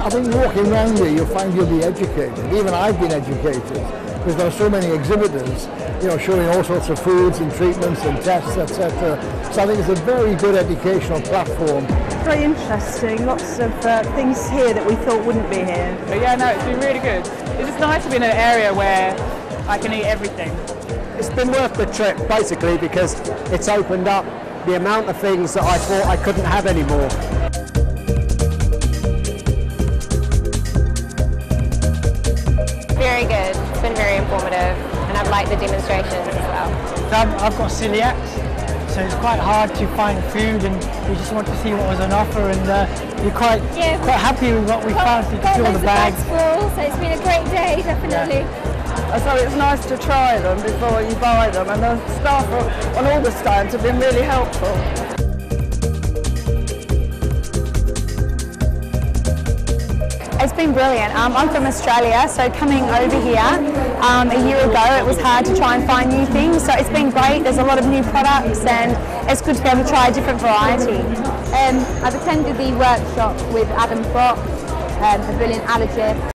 I think walking around here, you'll find you'll be educated. Even I've been educated because there are so many exhibitors, showing all sorts of foods and treatments and tests, etc. So I think it's a very good educational platform. Very interesting. Lots of things here that we thought wouldn't be here. But yeah, no, it's been really good. It's just nice to be in an area where I can eat everything. It's been worth the trip basically because it's opened up the amount of things that I thought I couldn't have anymore. Very good. It's been very informative, and I've liked the demonstrations as well. I've got celiacs, so it's quite hard to find food, and we just want to see what was on offer, and we're quite happy with what we found. You can see all the bags. So it's been a great day, definitely. Yeah. So it's nice to try them before you buy them, and the staff on all the stands have been really helpful. It's been brilliant. I'm from Australia, so coming over here a year ago, it was hard to try and find new things. So it's been great. There's a lot of new products, and it's good to be able to try a different variety. I've attended the workshop with Adam Fox, a brilliant allergist.